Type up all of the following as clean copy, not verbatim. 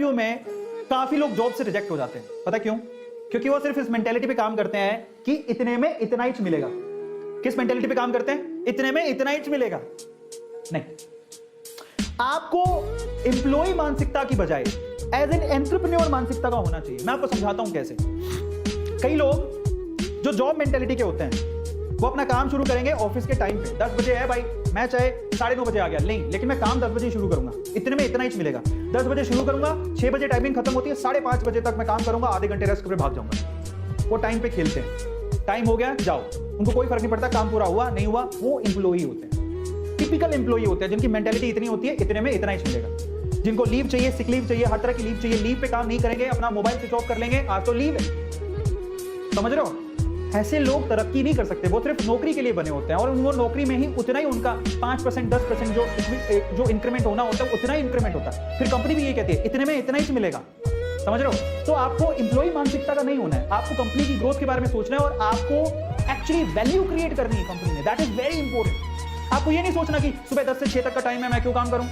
Interview में काफी लोग जॉब से रिजेक्ट हो जाते हैं। पता क्यों? क्योंकि वो सिर्फ इस मेंटेलिटी पे काम करते हैं कि इतने में इतना ही मिलेगा। किस मेंटेलिटी पे काम करते हैं? इतने में इतना ही मिलेगा। नहीं, आपको एम्प्लॉय मानसिकता की बजाय एज एन एंटरप्रेन्योर मानसिकता का होना चाहिए। मैं आपको समझाता हूं कैसे। कई लोग जो जॉब मेंटेलिटी के होते हैं वो अपना काम शुरू करेंगे ऑफिस के टाइम पे। 10 बजे है भाई, मैं चाहे 9:30 बजे आ गया, नहीं, लेकिन मैं काम 10 बजे शुरू करूंगा, इतने में इतना ही मिलेगा। 10 बजे शुरू करूंगा, 6 बजे टाइमिंग खत्म होती है, 5:30 बजे तक मैं काम करूंगा, आधे घंटे रेस्ट करके भाग जाऊंगा। वो टाइम पे खेलते हैं, टाइम हो गया जाओ, उनको कोई फर्क नहीं पड़ता काम पूरा हुआ नहीं हुआ। वो एम्प्लॉई होते हैं, टिपिकल एम्प्लॉई होते हैं जिनकी मेंटेलिटी इतनी होती है इतने में इतना ही मिलेगा। जिनको लीव चाहिए, सिक लीव चाहिए, हर तरह की लीव चाहिए, लीव पे काम नहीं करेंगे, अपना मोबाइल स्विच ऑफ कर लेंगे, आज तो लीव है। समझ रहे हो? ऐसे लोग तरक्की नहीं कर सकते, वो सिर्फ नौकरी के लिए बने होते हैं और वो नौकरी में ही उतना ही उनका 5% 10% जो इंक्रीमेंट होना होता है उतना ही इंक्रीमेंट होता है। फिर कंपनी भी ये कहती है इतने में इतना ही मिलेगा। समझ रहे हो? तो आपको एम्प्लॉय मानसिकता का नहीं होना है, आपको कंपनी की ग्रोथ के बारे में सोचना है और आपको एक्चुअली वैल्यू क्रिएट करनी है कंपनी में। That is very important. आपको ये नहीं सोचना कि सुबह 10 से 6 तक का टाइम है, मैं क्यों काम करूं।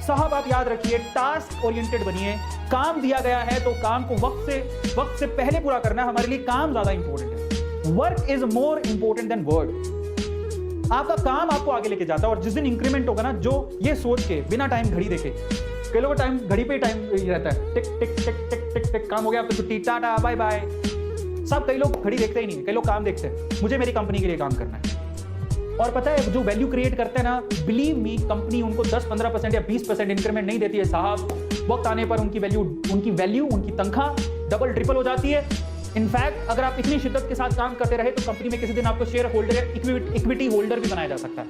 साहब आप याद रखिए, टास्क ओरिएंटेड बनिए। काम दिया गया है तो काम को वक्त से पहले पूरा करना है। हमारे लिए काम ज्यादा इंपॉर्टेंट है। Work is more important than word. आपका काम आपको आगे लेके जाता है और जिस दिन इंक्रीमेंट होगा ना, जो ये सोच के बिना टाइम घड़ी देखे, कई लोगों का टाइम घड़ी पे ही टाइम रहता है, टिक टिक टिक टिक टिक टिक, काम हो गया तो छुट्टी, टाटा बाय बाय। सब कई लोग घड़ी देखते ही नहीं, कई लोग काम देखते हैं, मुझे मेरी कंपनी के लिए काम करना है। और पता है जो वैल्यू क्रिएट करते हैं ना, बिलीव मी, कंपनी उनको 10-15% या 20% इंक्रीमेंट नहीं देती है साहब। वक्त आने पर उनकी वैल्यू उनकी तनख्वाह डबल ट्रिपल हो जाती है। इनफैक्ट अगर आप इतनी शिद्दत के साथ काम करते रहे तो कंपनी में किसी दिन आपको शेयर होल्डर या इक्विटी होल्डर भी बनाया जा सकता है।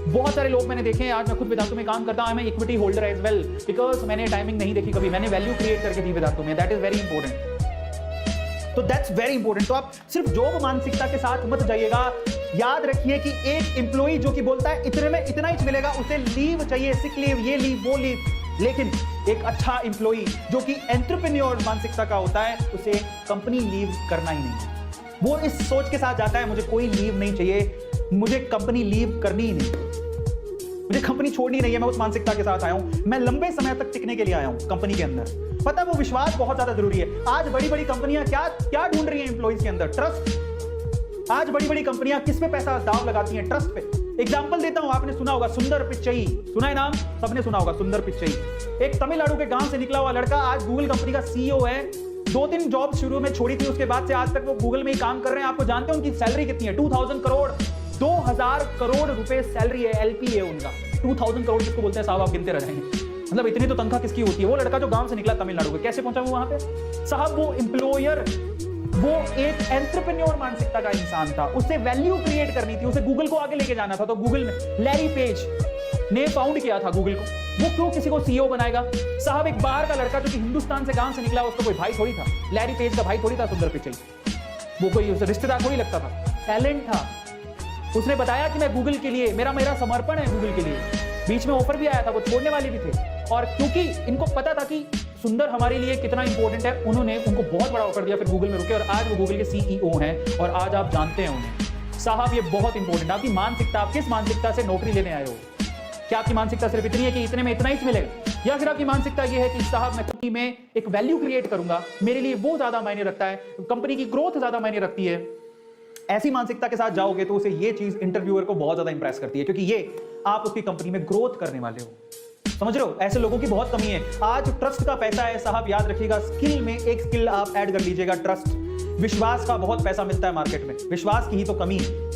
बहुत सारे लोग मैंने देखे हैं, आज मैं खुद वेदांतु में काम करता हूं, मैं equity holder as well, because मैंने टाइमिंग नहीं देखी कभी, मैंने वैल्यू क्रिएट करके दी वेदांतु में। That is very important. तो दैट्स वेरी इंपॉर्टेंट। तो आप सिर्फ जॉब मानसिकता के साथ मत जाइएगा। याद रखिए कि एक एम्प्लॉई जो कि बोलता है इतने में इतना ही मिलेगा, उसे लीव चाहिए, सिक लीव, ये लीव वो लीव। लेकिन एक अच्छा एम्प्लॉई जो कि एंटरप्रेन्योर मानसिकता का होता है, उसे कंपनी लीव करना ही नहीं। वो इस सोच के साथ जाता है मुझे कोई लीव नहीं चाहिए, मुझे कंपनी लीव करनी ही नहीं, मुझे कंपनी छोड़नी नहीं है। मैं उस मानसिकता के साथ आया हूं, मैं लंबे समय तक टिकने के लिए आया हूं कंपनी के अंदर। पता है वो विश्वास बहुत ज्यादा जरूरी है। आज बड़ी बड़ी कंपनियां क्या ढूंढ रही हैं एम्प्लॉइज के अंदर? ट्रस्ट। आज बड़ी बड़ी कंपनियां किस पे पैसा दाव लगाती हैं? ट्रस्ट पे। एग्जाम्पल देता हूं, आपने सुना होगा सुंदर पिच्चई, सुना है नाम? सबने सुना होगा सुंदर पिच्चई। एक तमिलनाडु के गांव से निकला हुआ लड़का आज गूगल कंपनी का सीईओ है। 2-3 जॉब शुरू में छोड़ी थी, उसके बाद से आज तक वो गूगल में ही काम कर रहे हैं। आपको जानते हैं उनकी सैलरी कितनी है? 2000 करोड़, 2000 करोड़ रुपए सैलरी है, एलपी है उनका। 2000 करोड़ किसको बोलते हैं साहब, आप गिनते रह जाएंगे। मतलब इतनी तो तनख्वाह किसकी होती है? वो लड़का जो गांव से निकला तमिलनाडु में, कैसे पहुंचा वो वहां पे? साहब वो एम्प्लॉयर, वो एक एंटरप्रेन्योर मानसिकता का इंसान था, उसे वैल्यू क्रिएट करनी थी, उसे गूगल को आगे लेके जाना था। तो गूगल में लैरी पेज ने फाउंड किया था गूगल को, वो क्यों किसी को सीईओ बनाएगा? साहब एक बाहर का लड़का जो कि हिंदुस्तान से गांव से निकला, उसका कोई भाई थोड़ी था, लैरी पेज का भाई थोड़ी था सुंदर पिचई, वो कोई रिश्तेदार थोड़ी लगता था, टैलेंट था। उसने बताया कि मैं गूगल के लिए, मेरा समर्पण है गूगल के लिए। बीच में ऑफर भी आया था, वो छोड़ने वाले भी थे, और क्योंकि इनको पता था कि सुंदर हमारे लिए कितना इंपॉर्टेंट है, उन्होंने उनको बहुत बड़ा ऑफर दिया, फिर गूगल में रुके और आज वो गूगल के सीईओ हैं और आज आप जानते हैं उन्हें। साहब ये बहुत इंपॉर्टेंट है, आपकी मानसिकता, आप किस मानसिकता से नौकरी लेने आए हो? क्या आपकी मानसिकता सिर्फ इतनी है कि इतने में इतना ही मिलेगा, या फिर आपकी मानसिकता ये है कि साहब मैं कंपनी में एक वैल्यू क्रिएट करूंगा, मेरे लिए वो ज्यादा मायने रखता है, कंपनी की ग्रोथ ज्यादा मायने रखती है। ऐसी मानसिकता के साथ जाओगे तो उसे ये चीज इंटरव्यूअर को बहुत ज्यादा इंप्रेस करती है, क्योंकि ये आप उसकी कंपनी में ग्रोथ करने वाले हो। समझ रहे हो? ऐसे लोगों की बहुत कमी है। आज ट्रस्ट का पैसा है साहब, याद रखिएगा, स्किल में एक स्किल आप ऐड कर लीजिएगा, ट्रस्ट। विश्वास का बहुत पैसा मिलता है मार्केट में, विश्वास की ही तो कमी है।